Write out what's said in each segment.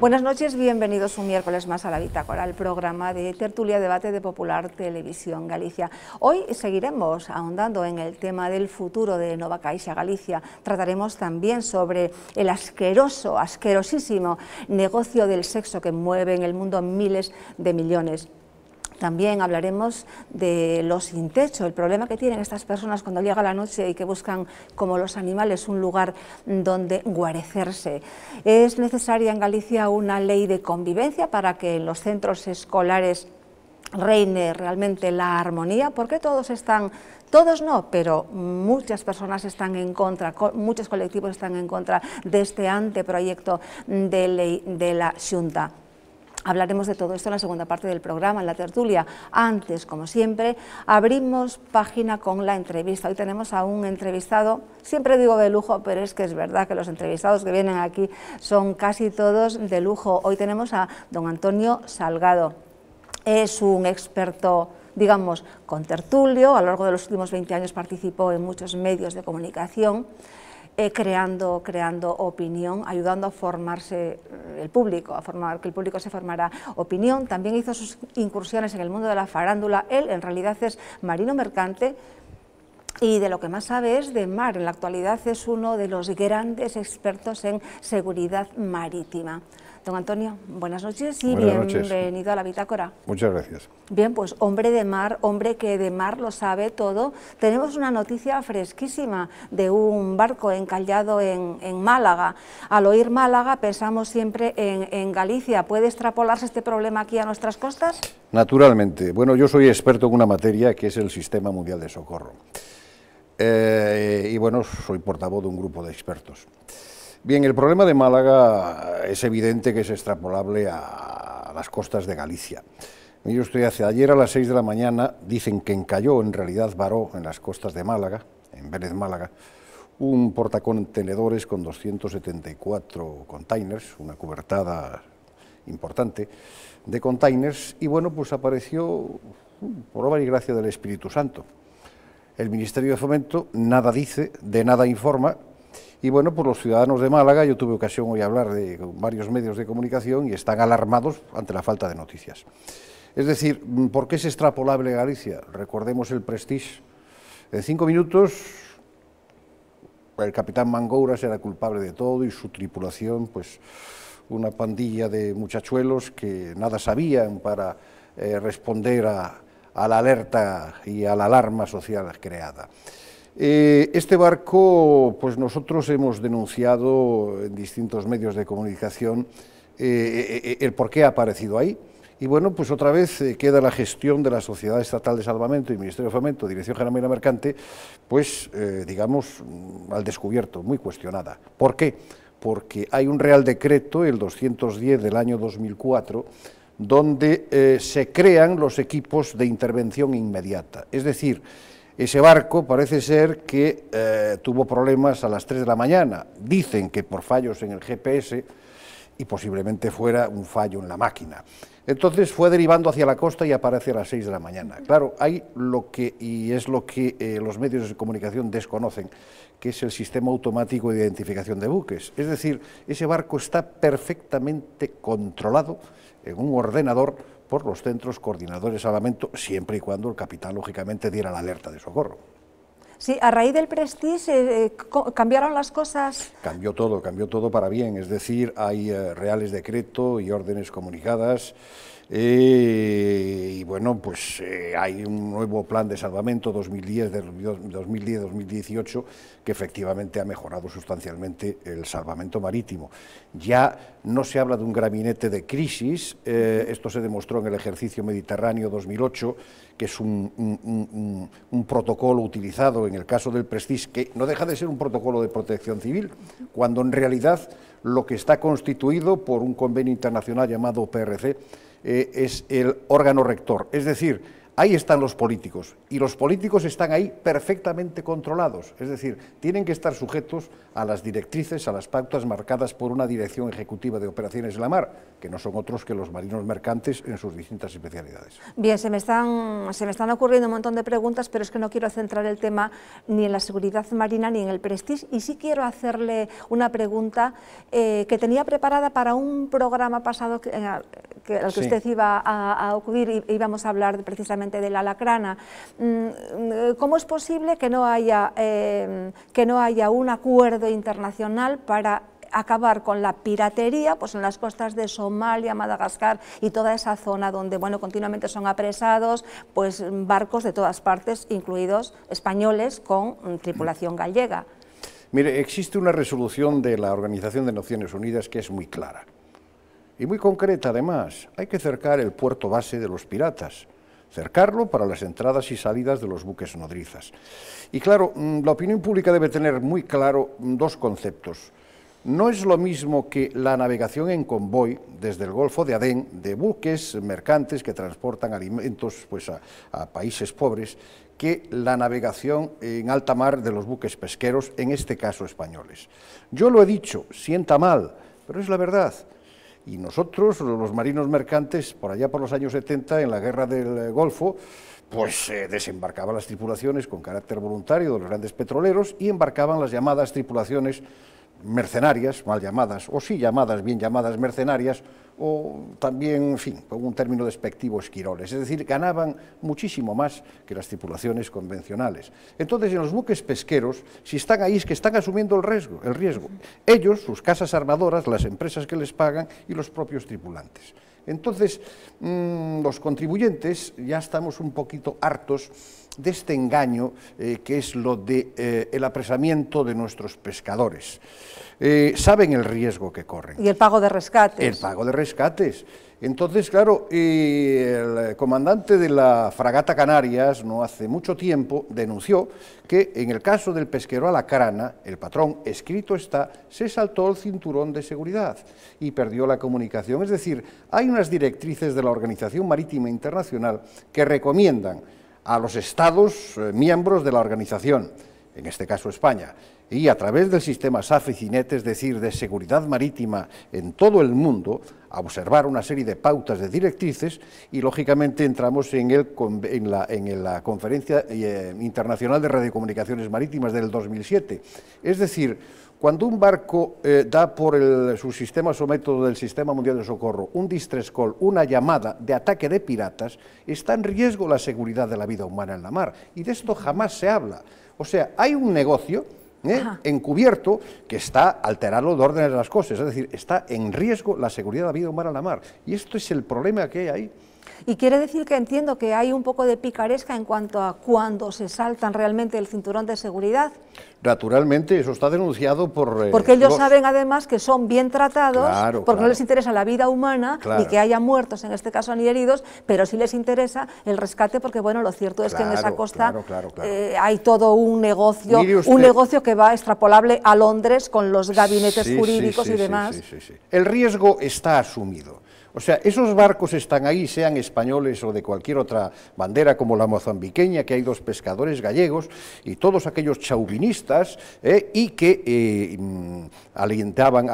Buenas noches, bienvenidos un miércoles más a La Bitácora, el programa de tertulia debate de Popular Televisión Galicia. Hoy seguiremos ahondando en el tema del futuro de Nova Caixa Galicia. Trataremos también sobre el asquerosísimo negocio del sexo que mueve en el mundo miles de millones. También hablaremos de los sin techo, el problema que tienen estas personas cuando llega la noche y que buscan, como los animales, un lugar donde guarecerse. Es necesaria en Galicia una ley de convivencia para que en los centros escolares reine realmente la armonía, porque todos no, pero muchas personas están en contra, muchos colectivos están en contra de este anteproyecto de ley de la Xunta. Hablaremos de todo esto en la segunda parte del programa, en la tertulia. Antes, como siempre, abrimos página con la entrevista. Hoy tenemos a un entrevistado, siempre digo de lujo, pero es que es verdad que los entrevistados que vienen aquí son casi todos de lujo. Hoy tenemos a don Antonio Salgado. Es un experto, digamos, contertulio. A lo largo de los últimos 20 años participó en muchos medios de comunicación, creando opinión, ayudando a formarse el público, que el público se formara opinión. También hizo sus incursiones en el mundo de la farándula. Él en realidad es marino mercante y de lo que más sabe es de mar. En la actualidad es uno de los grandes expertos en seguridad marítima. Don Antonio, buenas noches y bienvenido a La Bitácora. Muchas gracias. Bien, pues hombre de mar, hombre que de mar lo sabe todo. Tenemos una noticia fresquísima de un barco encallado en Málaga. Al oír Málaga pensamos siempre en Galicia. ¿Puede extrapolarse este problema aquí a nuestras costas? Naturalmente. Bueno, yo soy experto en una materia que es el Sistema Mundial de Socorro. Y bueno, soy portavoz de un grupo de expertos. Bien, el problema de Málaga es evidente que es extrapolable a las costas de Galicia. Mire usted, ayer a las 6 de la mañana dicen que encalló, en realidad varó en las costas de Málaga, en Vélez, Málaga, un portacontenedores con 274 containers, una cubertada importante de containers, y bueno, pues apareció por obra y gracia del Espíritu Santo. El Ministerio de Fomento nada dice, de nada informa. Y bueno, pues los ciudadanos de Málaga, yo tuve ocasión hoy de hablar con varios medios de comunicación y están alarmados ante la falta de noticias. Es decir, ¿por qué es extrapolable Galicia? Recordemos el Prestige. En 5 minutos, el capitán Mangoura era culpable de todo y su tripulación, pues una pandilla de muchachuelos que nada sabían para responder a la alerta y a la alarma social creada. Este barco, pues nosotros hemos denunciado en distintos medios de comunicación el por qué ha aparecido ahí. Y bueno, pues otra vez queda la gestión de la Sociedad Estatal de Salvamento y Ministerio de Fomento, Dirección General Marina Mercante, pues digamos al descubierto, muy cuestionada. ¿Por qué? Porque hay un Real Decreto, el 210 del año 2004, donde se crean los equipos de intervención inmediata. Es decir, ese barco parece ser que tuvo problemas a las 3 de la mañana. Dicen que por fallos en el GPS y posiblemente fuera un fallo en la máquina. Entonces fue derivando hacia la costa y aparece a las 6 de la mañana. Claro, hay lo que los medios de comunicación desconocen, que es el sistema automático de identificación de buques. Es decir, ese barco está perfectamente controlado en un ordenador por los centros coordinadores de salvamento, siempre y cuando el capitán, lógicamente, diera la alerta de socorro. Sí, a raíz del Prestige, ¿cambiaron las cosas? Cambió todo para bien, es decir, hay reales decretos y órdenes comunicadas, y bueno, pues hay un nuevo plan de salvamento 2010-2018 que efectivamente ha mejorado sustancialmente el salvamento marítimo. Ya no se habla de un gabinete de crisis, esto se demostró en el ejercicio Mediterráneo 2008, que es un protocolo utilizado en el caso del Prestige, que no deja de ser un protocolo de protección civil, cuando en realidad lo que está constituido por un convenio internacional llamado PRC es el órgano rector. Es decir, ahí están los políticos, y los políticos están ahí perfectamente controlados, es decir, tienen que estar sujetos a las directrices, a las pautas marcadas por una Dirección Ejecutiva de Operaciones de la Mar, que no son otros que los marinos mercantes en sus distintas especialidades. Bien, se me están ocurriendo un montón de preguntas, pero es que no quiero centrar el tema ni en la seguridad marina ni en el Prestige, y sí quiero hacerle una pregunta que tenía preparada para un programa pasado al que usted iba a acudir, y íbamos a hablar precisamente de la alacrana. ¿Cómo es posible que no haya un acuerdo internacional para acabar con la piratería pues en las costas de Somalia, Madagascar y toda esa zona donde continuamente son apresados pues barcos de todas partes, incluidos españoles con tripulación gallega? Mire, existe una resolución de la Organización de Naciones Unidas que es muy clara y muy concreta además. Hay que cercar el puerto base de los piratas, cercarlo para las entradas y salidas de los buques nodrizas. Y claro, la opinión pública debe tener muy claro dos conceptos. No es lo mismo que la navegación en convoy desde el Golfo de Adén de buques mercantes que transportan alimentos pues, a países pobres, que la navegación en alta mar de los buques pesqueros, en este caso españoles. Yo lo he dicho, sienta mal, pero es la verdad. Y nosotros, los marinos mercantes, por allá por los años 70, en la guerra del Golfo, pues desembarcaban las tripulaciones con carácter voluntario de los grandes petroleros y embarcaban las llamadas tripulaciones mercenarias, mal llamadas, o sí llamadas, bien llamadas mercenarias, o también, en fin, con un término despectivo, esquiroles. Es decir, ganaban muchísimo más que las tripulaciones convencionales. Entonces, en los buques pesqueros, si están ahí, es que están asumiendo el riesgo. Ellos, sus casas armadoras, las empresas que les pagan y los propios tripulantes. Entonces, los contribuyentes ya estamos un poquito hartos de este engaño que es lo de el apresamiento de nuestros pescadores. Saben el riesgo que corren. Y el pago de rescates. El pago de rescates. Entonces, claro, el comandante de la fragata Canarias, no hace mucho tiempo, denunció que en el caso del pesquero Alacrana, el patrón, escrito está, se saltó el cinturón de seguridad y perdió la comunicación. Es decir, hay unas directrices de la Organización Marítima Internacional que recomiendan a los Estados miembros de la organización, en este caso España, y a través del sistema SAFE-CINET, es decir, de seguridad marítima en todo el mundo, a observar una serie de pautas, de directrices, y lógicamente entramos en la Conferencia Internacional de Radiocomunicaciones Marítimas del 2007. Es decir, cuando un barco da por su sistema o método del Sistema Mundial de Socorro un distress call, una llamada de ataque de piratas, está en riesgo la seguridad de la vida humana en la mar, y de esto jamás se habla. O sea, hay un negocio encubierto que está alterando el orden de las cosas, es decir, está en riesgo la seguridad de la vida humana en la mar, y esto es el problema que hay ahí. Y quiere decir que entiendo que hay un poco de picaresca en cuanto a cuando se saltan realmente el cinturón de seguridad. Naturalmente, eso está denunciado por... porque ellos saben además que son bien tratados, porque no les interesa la vida humana, ni que haya muertos, en este caso, ni heridos, pero sí les interesa el rescate, porque bueno, lo cierto es que en esa costa hay todo un negocio que va extrapolable a Londres con los gabinetes jurídicos y demás. El riesgo está asumido. O sea, esos barcos están ahí, sean españoles o de cualquier otra bandera, como la mozambiqueña, que hay dos pescadores gallegos, y todos aquellos chauvinistas y que alentaban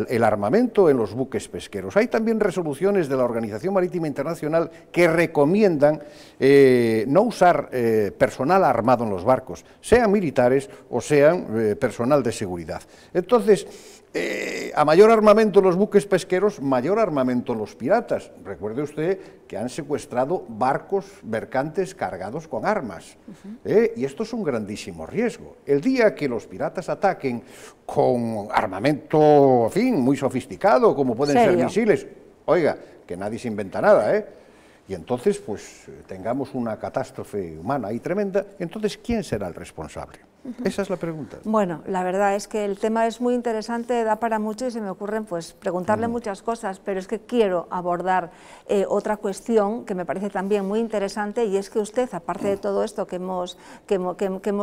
el armamento en los buques pesqueros. Hay también resoluciones de la Organización Marítima Internacional que recomiendan no usar personal armado en los barcos, sean militares o sean personal de seguridad. Entonces, a mayor armamento en los buques pesqueros, mayor armamento en los piratas. Recuerde usted que han secuestrado barcos mercantes cargados con armas, y esto es un grandísimo riesgo. El día que los piratas ataquen con armamento, en fin, muy sofisticado, como pueden ser misiles, oiga, que nadie se inventa nada, y entonces pues tengamos una catástrofe humana ahí tremenda, entonces ¿quién será el responsable? Esa es la pregunta. Bueno, la verdad es que el tema es muy interesante, da para mucho y se me ocurren pues preguntarle muchas cosas, pero es que quiero abordar otra cuestión que me parece también muy interesante, y es que usted, aparte de todo esto que hemos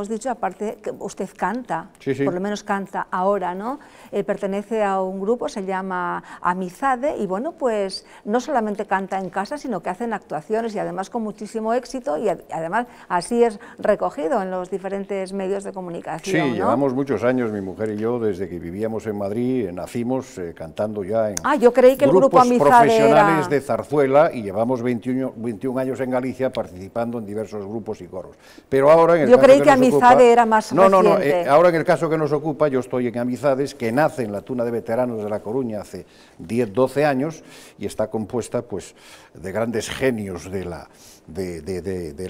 dicho, aparte que usted canta, sí, sí. Por lo menos canta ahora, ¿no? Pertenece a un grupo, se llama Amizade, y bueno, pues no solamente canta en casa, sino que hacen actuaciones y además con muchísimo éxito, y además así es recogido en los diferentes medios de comunicación. Sí, ¿no? llevamos muchos años, mi mujer y yo, desde que vivíamos en Madrid, nacimos cantando ya en yo creí que el grupo Amizade profesionales era... de zarzuela, y llevamos 21 años en Galicia participando en diversos grupos y coros. Pero ahora en el yo caso creí que Amizade era más reciente. No, ahora en el caso que nos ocupa, yo estoy en Amizades, que nace en la Tuna de Veteranos de La Coruña hace 10-12 años, y está compuesta pues de grandes genios de la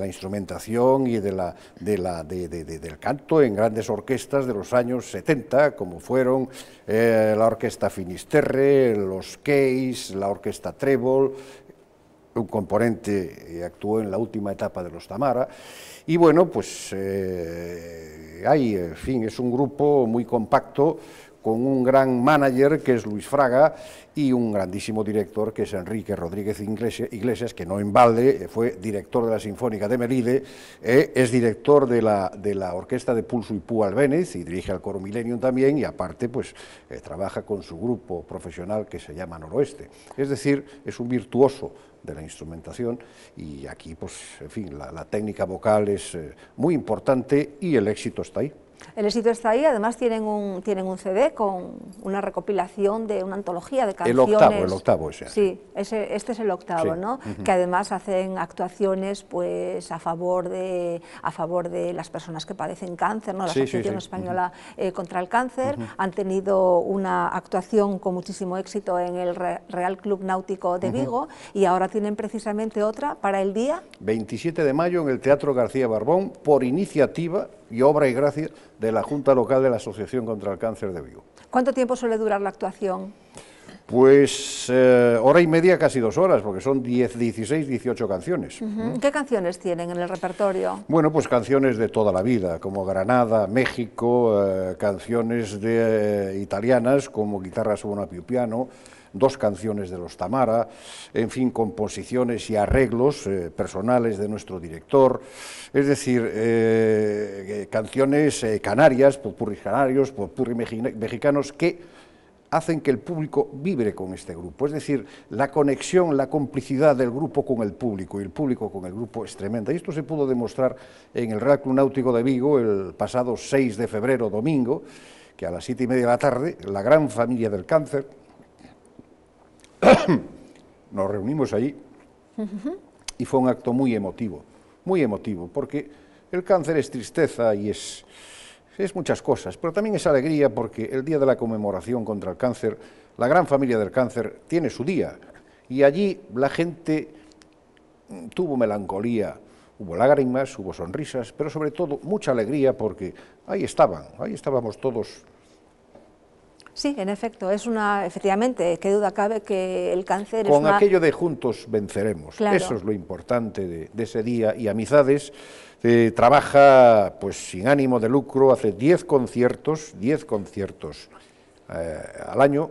instrumentación y del canto, en grandes orquestas de los años 70, como fueron la Orquesta Finisterre, los Keys, la Orquesta Trébol, un componente actuó en la última etapa de los Tamara, y bueno, pues en fin, es un grupo muy compacto, con un gran manager que es Luis Fraga y un grandísimo director que es Enrique Rodríguez Iglesias, que no en balde fue director de la Sinfónica de Melide, es director de la Orquesta de Pulso y Púa Albéniz y dirige al Coro Millennium también, y aparte pues trabaja con su grupo profesional que se llama Noroeste. Es decir, es un virtuoso de la instrumentación, y aquí pues en fin, la técnica vocal es muy importante y el éxito está ahí. El éxito está ahí, además tienen un CD con una recopilación de una antología de canciones. El octavo ese. Sí, este es el octavo, sí. ¿no? Que además hacen actuaciones pues a favor de las personas que padecen cáncer, ¿no? La Asociación Española contra el Cáncer. Han tenido una actuación con muchísimo éxito en el Real Club Náutico de Vigo, y ahora tienen precisamente otra para el día 27 de mayo en el Teatro García Barbón, por iniciativa y obra y gracia de la Junta Local de la Asociación contra el Cáncer de Vigo. ¿Cuánto tiempo suele durar la actuación? Pues hora y media, casi 2 horas, porque son 16, 18 canciones. ¿Qué canciones tienen en el repertorio? Bueno, pues canciones de toda la vida, como Granada, México, canciones italianas como Guitarra suona più piano, 2 canciones de los Tamara, en fin, composiciones y arreglos personales de nuestro director, es decir, canciones canarias, popurris canarios, popurris mexicanos, que hacen que el público vibre con este grupo, es decir, la conexión, la complicidad del grupo con el público y el público con el grupo es tremenda. Y esto se pudo demostrar en el Real Club Náutico de Vigo el pasado 6 de febrero, domingo, que a las 7:30 de la tarde, la gran familia del cáncer, nos reunimos allí y fue un acto muy emotivo, porque el cáncer es tristeza y es muchas cosas, pero también es alegría, porque el día de la conmemoración contra el cáncer, la gran familia del cáncer tiene su día, y allí la gente tuvo melancolía, hubo lágrimas, hubo sonrisas, pero sobre todo mucha alegría, porque ahí estábamos todos. Sí, en efecto, efectivamente, qué duda cabe que el cáncer con aquello de juntos venceremos, claro. Eso es lo importante de ese día, y Amizades trabaja pues sin ánimo de lucro, hace 10 conciertos al año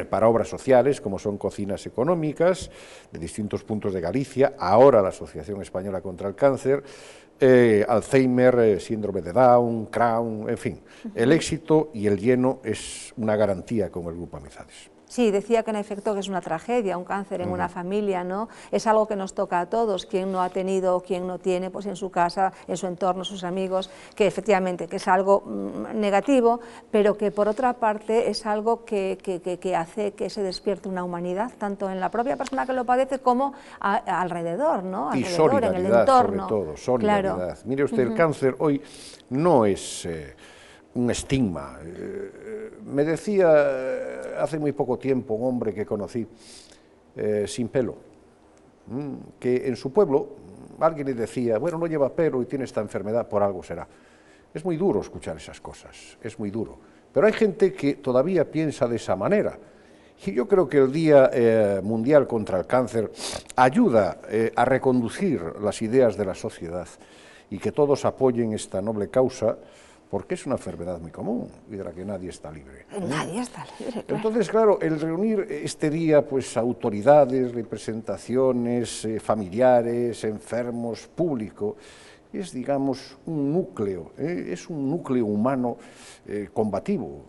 para obras sociales, como son cocinas económicas de distintos puntos de Galicia, ahora la Asociación Española contra el Cáncer, Alzheimer, síndrome de Down, Crohn, en fin, el éxito y el lleno es una garantía con el Grupo Amizades. Sí, decía que en efecto que es una tragedia, un cáncer en una familia, ¿no? Es algo que nos toca a todos, quien no ha tenido, quien no tiene, pues en su casa, en su entorno, sus amigos, que efectivamente que es algo negativo, pero que por otra parte es algo que hace que se despierte una humanidad, tanto en la propia persona que lo padece como alrededor, ¿no? Y alrededor, solidaridad, en el entorno. sobre todo, solidaridad. Claro. Mire usted, el cáncer hoy no es un estigma. Me decía hace muy poco tiempo un hombre que conocí, sin pelo, que en su pueblo alguien le decía, bueno, no lleva pelo y tiene esta enfermedad, por algo será. Es muy duro escuchar esas cosas, es muy duro. Pero hay gente que todavía piensa de esa manera. Y yo creo que el Día Mundial contra el Cáncer ayuda a reconducir las ideas de la sociedad, y que todos apoyen esta noble causa, porque es una enfermedad muy común y de la que nadie está libre. Nadie está libre, claro. Entonces, claro, el reunir este día pues autoridades, representaciones, familiares, enfermos, público, es, digamos, un núcleo, es un núcleo humano combativo.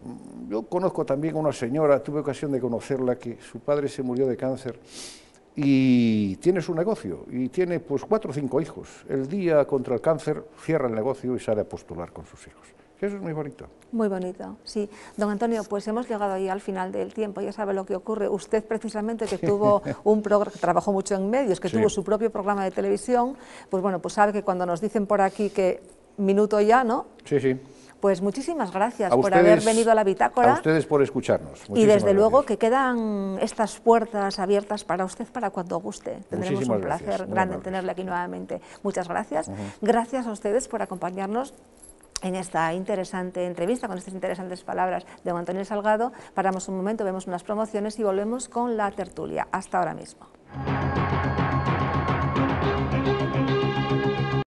Yo conozco también a una señora, tuve ocasión de conocerla, que su padre se murió de cáncer y tiene su negocio y tiene pues 4 o 5 hijos. El día contra el cáncer cierra el negocio y sale a postular con sus hijos. Eso es muy bonito. Muy bonito, sí. Don Antonio, pues hemos llegado ahí al final del tiempo, ya sabe lo que ocurre. Usted precisamente que tuvo un programa, que trabajó mucho en medios, que tuvo su propio programa de televisión, pues bueno, pues sabe que cuando nos dicen por aquí que minuto ya, ¿no? Sí, sí. Pues muchísimas gracias por haber venido a la Bitácora. A ustedes por escucharnos. Y desde luego que quedan estas puertas abiertas para usted para cuando guste. Tendremos un placer grande en tenerle aquí nuevamente. Muchas gracias. Gracias a ustedes por acompañarnos en esta interesante entrevista, con estas interesantes palabras de don Antonio Salgado. Paramos un momento, vemos unas promociones y volvemos con la tertulia. Hasta ahora mismo.